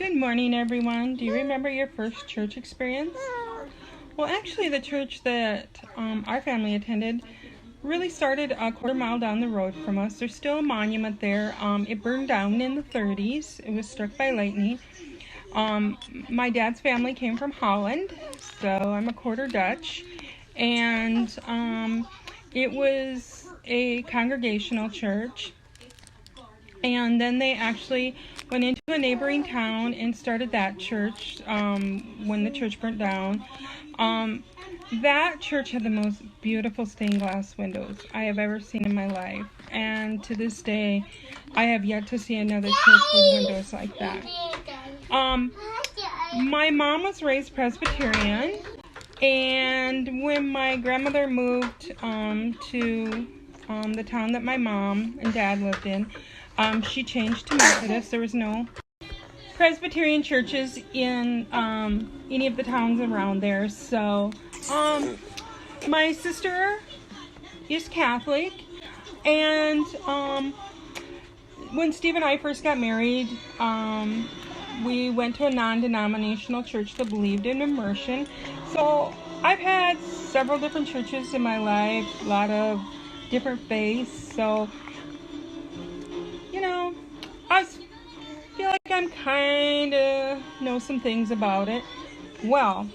Good morning, everyone. Do you remember your first church experience? Well, actually, the church that our family attended really started a quarter-mile down the road from us. There's still a monument there. It burned down in the 30s. It was struck by lightning. My dad's family came from Holland, so I'm a quarter Dutch. And it was a congregational church. And then they actually went into a neighboring town and started that church when the church burnt down. That church had the most beautiful stained glass windows I have ever seen in my life. And to this day, I have yet to see another church with windows like that. My mom was raised Presbyterian. And when my grandmother moved to the town that my mom and dad lived in, she changed to Methodist. There was no Presbyterian churches in any of the towns around there. So my sister is Catholic, and when Steve and I first got married, we went to a non-denominational church that believed in immersion. So I've had several different churches in my life, a lot of different faiths. So I feel like I'm kind of know some things about it. Well,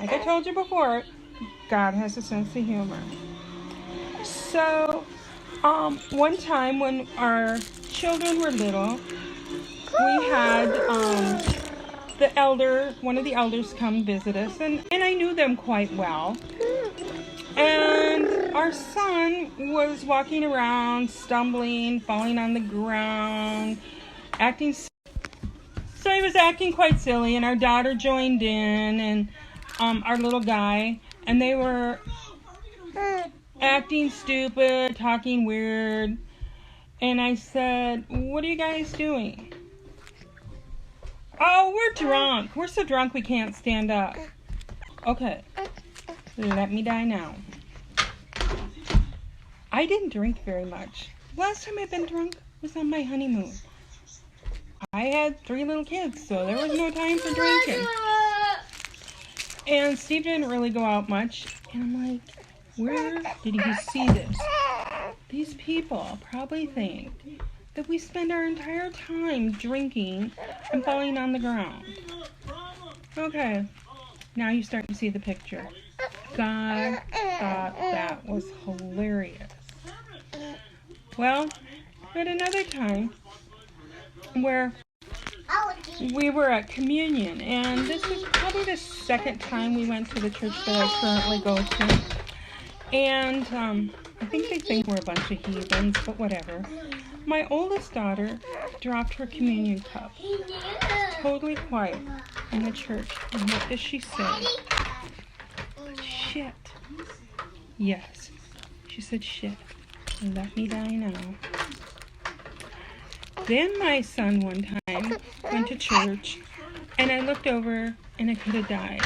like I told you before, God has a sense of humor. So, one time when our children were little, we had one of the elders come visit us, and I knew them quite well. And our son was walking around, stumbling, falling on the ground, acting. So he was acting quite silly, and our daughter joined in, and our little guy, and they were acting stupid, talking weird. And I said, "What are you guys doing?" "Oh, we're drunk. We're so drunk we can't stand up." "Okay. Let me die now." I didn't drink very much. Last time I've been drunk was on my honeymoon. I had 3 little kids, so there was no time for drinking. And Steve didn't really go out much. And I'm like, where did he see this? These people probably think that we spend our entire time drinking and falling on the ground. Okay, now you're starting to see the picture. God thought that was hilarious. Well, at another time where we were at communion, and this was probably the second time we went to the church that I currently go to. And I think they think we're a bunch of heathens, but whatever. My oldest daughter dropped her communion cup, totally quiet, in the church. And what does she say? "Shit." Yes, she said shit. Let me die now. Then my son one time went to church, and I looked over, and I could have died.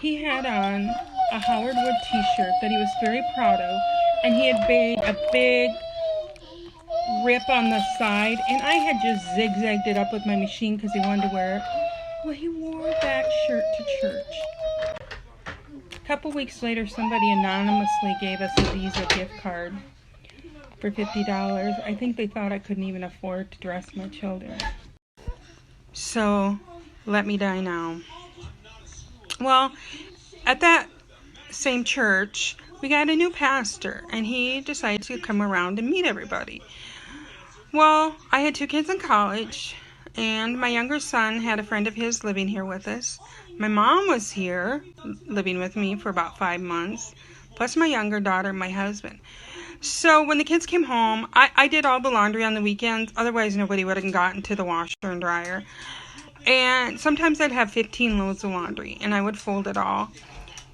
He had on a Howard Wood t-shirt that he was very proud of, and he had made a big rip on the side, and I had just zigzagged it up with my machine because he wanted to wear it. Well, he wore that shirt to church. A couple weeks later, somebody anonymously gave us a Visa gift card for $50. I think they thought I couldn't even afford to dress my children. So, let me die now. Well, at that same church, we got a new pastor, and he decided to come around and meet everybody. Well, I had 2 kids in college, and my younger son had a friend of his living here with us. My mom was here living with me for about 5 months, plus my younger daughter and my husband. So when the kids came home, I did all the laundry on the weekends. Otherwise, nobody would have gotten to the washer and dryer. And sometimes I'd have 15 loads of laundry, and I would fold it all.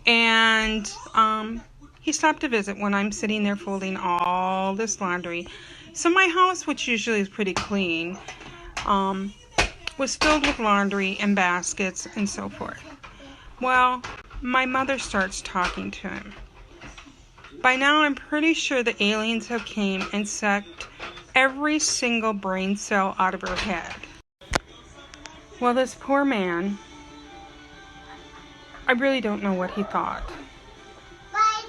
And he stopped to visit when I'm sitting there folding all this laundry. So my house, which usually is pretty clean, was filled with laundry and baskets and so forth. Well, my mother starts talking to him. By now, I'm pretty sure the aliens have came and sucked every single brain cell out of her head. Well, this poor man, I really don't know what he thought.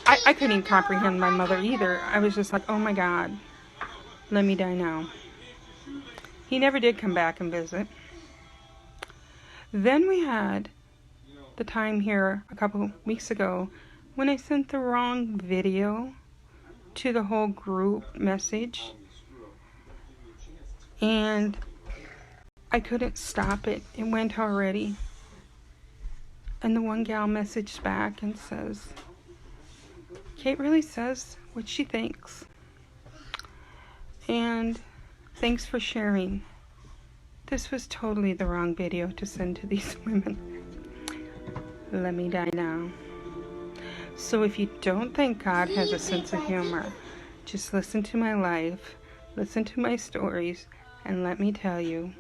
I couldn't even comprehend my mother either. I was just like, oh my God, let me die now. He never did come back and visit. Then we had the time here a couple weeks ago when I sent the wrong video to the whole group message, and I couldn't stop it. It went already. And the one gal messaged back and says, Kate really says what she thinks. And thanks for sharing. This was totally the wrong video to send to these women. Let me die now. So if you don't think God has a sense of humor, just listen to my life, listen to my stories, and let me tell you.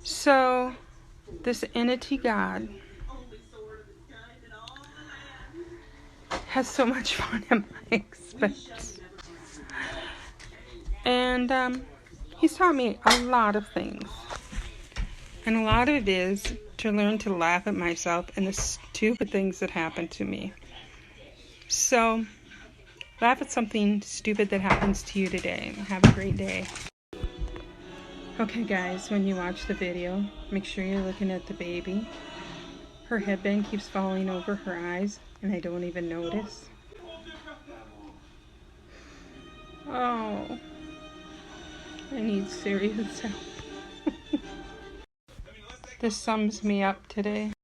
So, this entity God has so much fun at my expense. And he's taught me a lot of things. And a lot of it is to learn to laugh at myself and the stupid things that happen to me. So, laugh at something stupid that happens to you today. Have a great day. Okay guys, when you watch the video, make sure you're looking at the baby. Her headband keeps falling over her eyes, and I don't even notice. Oh, I need serious help. This sums me up today.